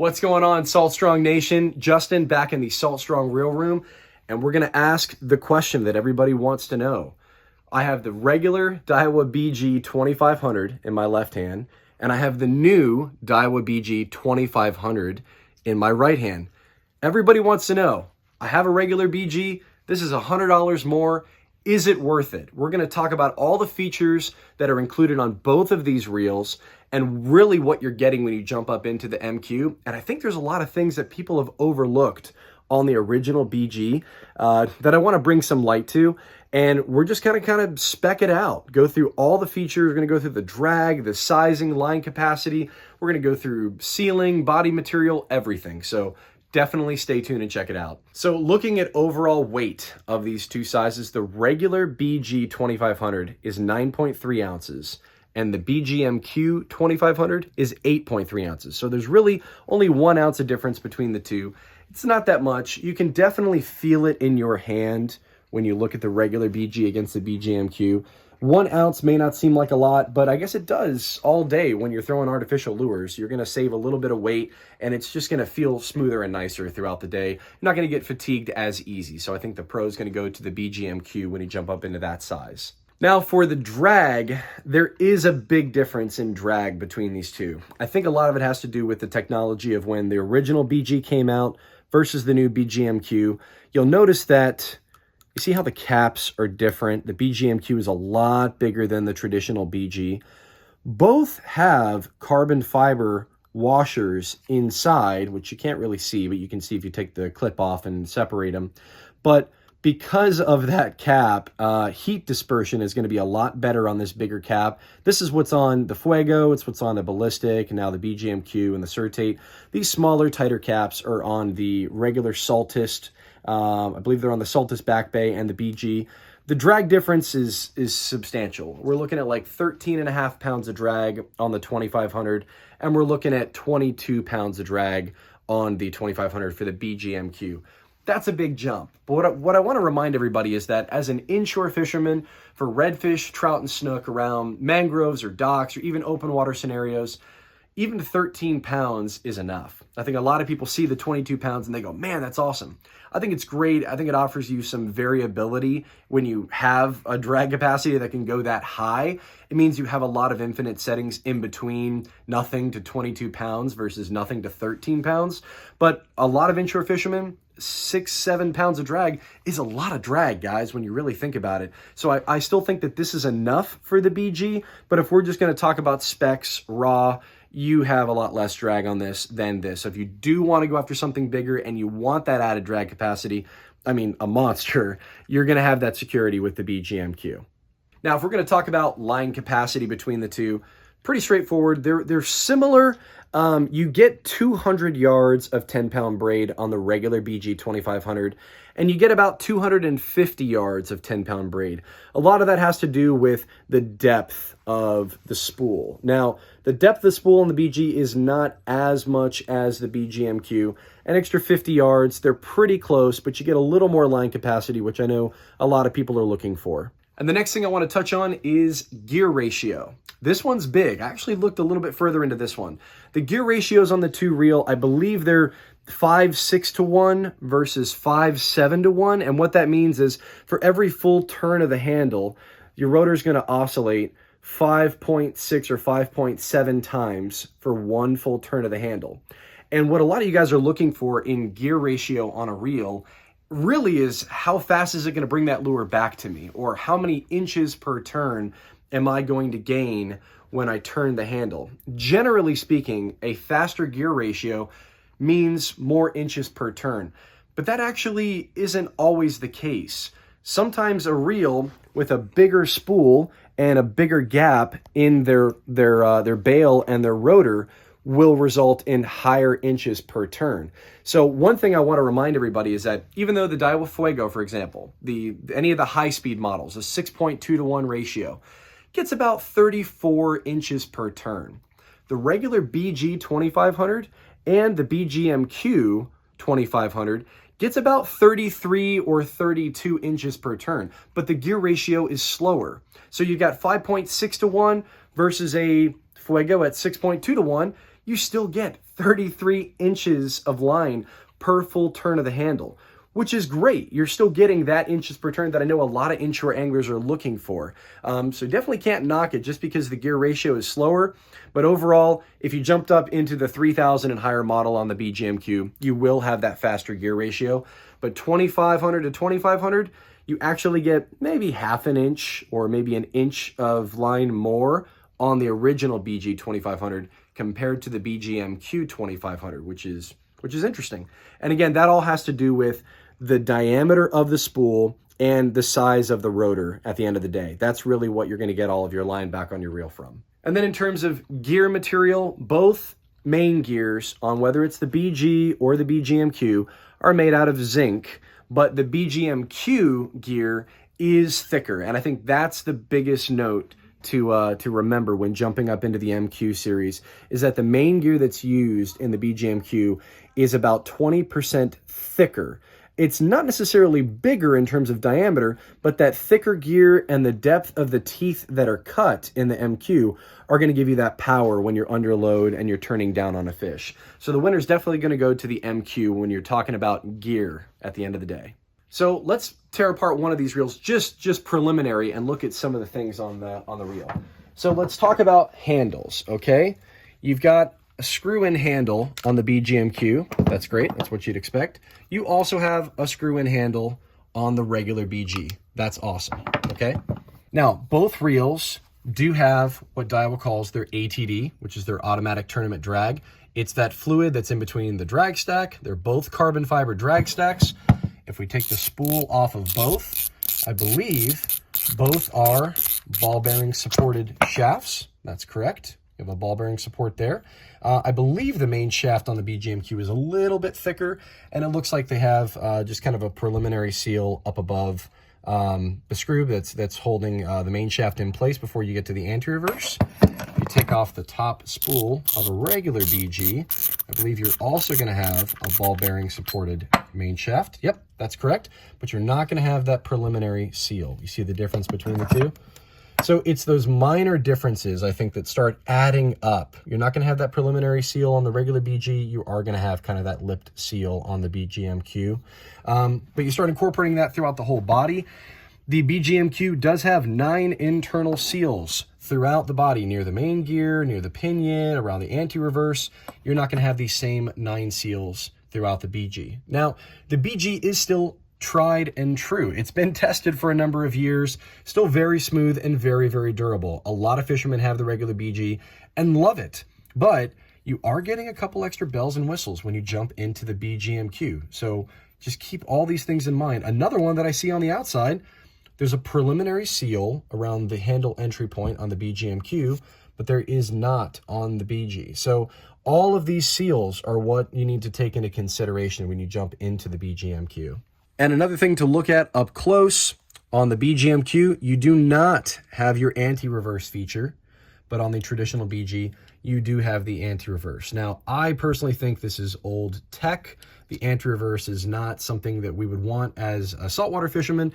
What's going on, Salt Strong Nation? Justin back in the Salt Strong Reel Room, and we're going to ask the question that everybody wants to know. I have the regular Daiwa BG 2500 in my left hand, and I have the new Daiwa BG 2500 in my right hand. Everybody wants to know, I have a regular BG, this is $100 more, is it worth it? We're going to talk about all the features that are included on both of these reels and really what you're getting when you jump up into the MQ. And I think there's a lot of things that people have overlooked on the original BG that I want to bring some light to. And we're just kind of spec it out, go through all the features. We're going to go through the drag, the sizing, line capacity. We're going to go through sealing, body material, everything. So definitely stay tuned and check it out. So looking at overall weight of these two sizes, the regular BG 2500 is 9.3 ounces and the BG MQ 2500 is 8.3 ounces. So there's really only 1 ounce of difference between the two. It's not that much. You can definitely feel it in your hand when you look at the regular BG against the BG MQ. 1 ounce may not seem like a lot, but I guess it does all day when you're throwing artificial lures. You're going to save a little bit of weight, and it's just going to feel smoother and nicer throughout the day. You're not going to get fatigued as easy. So I think the pro is going to go to the BG MQ when you jump up into that size. Now for the drag, there is a big difference in drag between these two. I think a lot of it has to do with the technology of when the original BG came out versus the new BG MQ. You'll notice that you see how the caps are different. The BG MQ is a lot bigger than the traditional BG. Both have carbon fiber washers inside, which you can't really see, but you can see if you take the clip off and separate them. But because of that cap, heat dispersion is going to be a lot better on this bigger cap. This is what's on the Fuego, it's what's on the Ballistic, and now the BG MQ and the Certate. These smaller, tighter caps are on the regular Saltist. I believe they're on the Saltist Back Bay and the BG. The drag difference is substantial. We're looking at like 13.5 pounds of drag on the 2500, and we're looking at 22 pounds of drag on the 2500 for the BG MQ. That's a big jump. But what I want to remind everybody is that as an inshore fisherman for redfish, trout, and snook around mangroves or docks or even open water scenarios, even 13 pounds is enough. I think a lot of people see the 22 pounds and they go, man, that's awesome. I think it's great. I think it offers you some variability when you have a drag capacity that can go that high. It means you have a lot of infinite settings in between nothing to 22 pounds versus nothing to 13 pounds. But a lot of inshore fishermen, 6-7 pounds of drag is a lot of drag, guys, when you really think about it. So I still think that this is enough for the BG, but if we're just going to talk about specs raw, you have a lot less drag on this than this. So if you do want to go after something bigger and you want that added drag capacity, I mean, a monster, you're going to have that security with the BG MQ. Now, if we're going to talk about line capacity between the two, pretty straightforward. They're similar. You get 200 yards of 10-pound braid on the regular BG 2500, and you get about 250 yards of 10-pound braid. A lot of that has to do with the depth of the spool. Now, the depth of the spool on the BG is not as much as the BG MQ. An extra 50 yards, they're pretty close, but you get a little more line capacity, which I know a lot of people are looking for. And the next thing I want to touch on is gear ratio. This one's big. I actually looked a little bit further into this one. The gear ratios on the two reel, I believe they're 5-6 to 1 versus 5-7 to 1. And what that means is for every full turn of the handle, your rotor is going to oscillate 5.6 or 5.7 times for one full turn of the handle. And what a lot of you guys are looking for in gear ratio on a reel really is how fast is it going to bring that lure back to me, or how many inches per turn am I going to gain when I turn the handle. Generally speaking, a faster gear ratio means more inches per turn, but that actually isn't always the case. Sometimes a reel with a bigger spool and a bigger gap in their bail and their rotor will result in higher inches per turn. So one thing I want to remind everybody is that even though the Daiwa Fuego, for example, any of the high-speed models, a 6.2 to 1 ratio, gets about 34 inches per turn. The regular BG 2500 and the BG MQ 2500 gets about 33 or 32 inches per turn, but the gear ratio is slower. So you got 5.6 to 1 versus a Fuego at 6.2 to 1. You still get 33 inches of line per full turn of the handle, which is great. You're still getting that inches per turn that I know a lot of inshore anglers are looking for. So definitely can't knock it just because the gear ratio is slower. But overall, if you jumped up into the 3000 and higher model on the BG MQ, you will have that faster gear ratio. But 2500 to 2500, you actually get maybe half an inch or maybe an inch of line more on the original BG 2500 compared to the BG MQ 2500, which is interesting. And again, that all has to do with the diameter of the spool and the size of the rotor at the end of the day. That's really what you're going to get all of your line back on your reel from. And then in terms of gear material, both main gears on whether it's the BG or the BG MQ are made out of zinc, but the BG MQ gear is thicker. And I think that's the biggest note to remember when jumping up into the MQ series, is that the main gear that's used in the BG MQ is about 20% thicker. It's not necessarily bigger in terms of diameter, but that thicker gear and the depth of the teeth that are cut in the MQ are going to give you that power when you're under load and you're turning down on a fish. So the winner's definitely going to go to the MQ when you're talking about gear at the end of the day. So let's tear apart one of these reels, just preliminary, and look at some of the things on the reel. So let's talk about handles, okay? You've got a screw-in handle on the BG MQ. That's great. That's what you'd expect. You also have a screw-in handle on the regular BG. That's awesome, okay? Now, both reels do have what Daiwa calls their ATD, which is their automatic tournament drag. It's that fluid that's in between the drag stack. They're both carbon fiber drag stacks. If we take the spool off of both, I believe both are ball bearing supported shafts. That's correct. You have a ball bearing support there. I believe the main shaft on the BG MQ is a little bit thicker, and it looks like they have just kind of a preliminary seal up above the screw that's holding the main shaft in place before you get to the anti-reverse. You take off the top spool of a regular BG. I believe you're also going to have a ball bearing supported main shaft. Yep, that's correct. But you're not going to have that preliminary seal. You see the difference between the two? So it's those minor differences, I think, that start adding up. You're not going to have that preliminary seal on the regular BG. You are going to have kind of that lipped seal on the BG MQ. But you start incorporating that throughout the whole body. The BG MQ does have 9 internal seals throughout the body, near the main gear, near the pinion, around the anti-reverse. You're not going to have these same 9 seals throughout the BG. Now, the BG is still tried and true. It's been tested for a number of years, still very smooth and very, very durable. A lot of fishermen have the regular BG and love it, but you are getting a couple extra bells and whistles when you jump into the BG MQ. So just keep all these things in mind. Another one that I see on the outside, there's a preliminary seal around the handle entry point on the BG MQ, but there is not on the BG. So all of these seals are what you need to take into consideration when you jump into the BG MQ. And another thing to look at up close, on the BG MQ, you do not have your anti-reverse feature, but on the traditional BG, you do have the anti-reverse. Now, I personally think this is old tech. The anti-reverse is not something that we would want as a saltwater fisherman.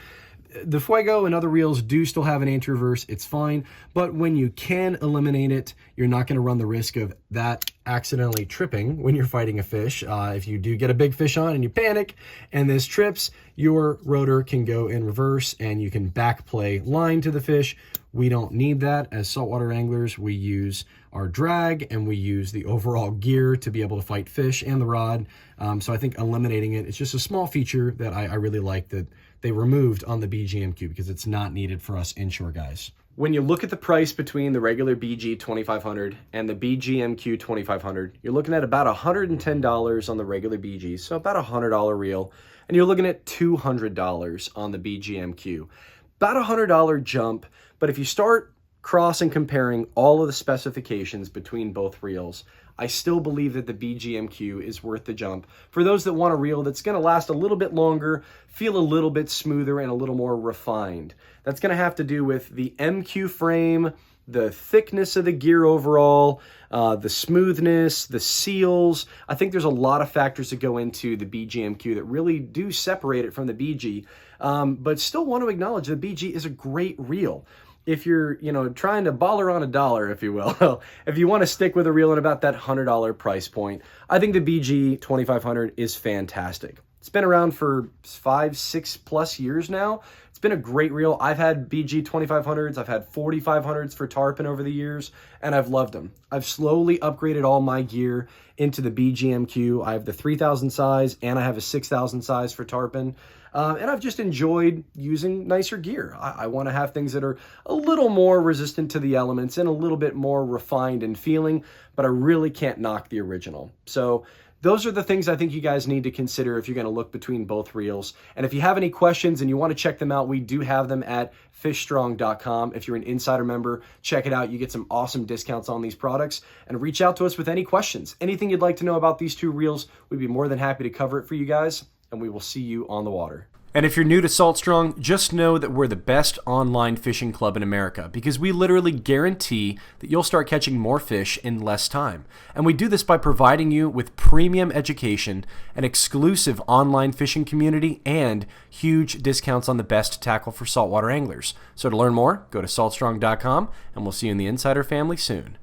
The Fuego and other reels do still have an anti-reverse. It's fine, but when you can eliminate it, you're not going to run the risk of that accidentally tripping when you're fighting a fish. If you do get a big fish on and you panic and this trips, your rotor can go in reverse and you can back play line to the fish. We don't need that. As saltwater anglers, we use our drag and we use the overall gear to be able to fight fish and the rod. So I think eliminating it, it's just a small feature that I really like that they removed on the BG MQ because it's not needed for us inshore guys. When you look at the price between the regular BG 2500 and the BG MQ 2500, you're looking at about $110 on the regular BG, so about a $100 reel, and you're looking at $200 on the BG MQ. About a $100 jump, but if you start cross and comparing all of the specifications between both reels, I still believe that the BG MQ is worth the jump. For those that want a reel that's going to last a little bit longer, feel a little bit smoother and a little more refined. That's going to have to do with the MQ frame, the thickness of the gear overall, the smoothness, the seals. I think there's a lot of factors that go into the BG MQ that really do separate it from the BG, but still want to acknowledge the BG is a great reel. if you're, trying to baller on a dollar, if you will, if you want to stick with a reel at about that $100 price point, I think the BG 2500 is fantastic. It's been around for 5-6+ years now. It's been a great reel. I've had BG 2500s, I've had 4500s for tarpon over the years, and I've loved them. I've slowly upgraded all my gear into the BG MQ. I have the 3000 size and I have a 6000 size for tarpon. And I've just enjoyed using nicer gear. I want to have things that are a little more resistant to the elements and a little bit more refined in feeling, but I really can't knock the original. So those are the things I think you guys need to consider if you're going to look between both reels. And if you have any questions and you want to check them out, we do have them at fishstrong.com. If you're an insider member, check it out. You get some awesome discounts on these products, and reach out to us with any questions. Anything you'd like to know about these two reels, we'd be more than happy to cover it for you guys, and we will see you on the water. And if you're new to Salt Strong, just know that we're the best online fishing club in America, because we literally guarantee that you'll start catching more fish in less time. And we do this by providing you with premium education, an exclusive online fishing community, and huge discounts on the best tackle for saltwater anglers. So to learn more, go to saltstrong.com, and we'll see you in the Insider family soon.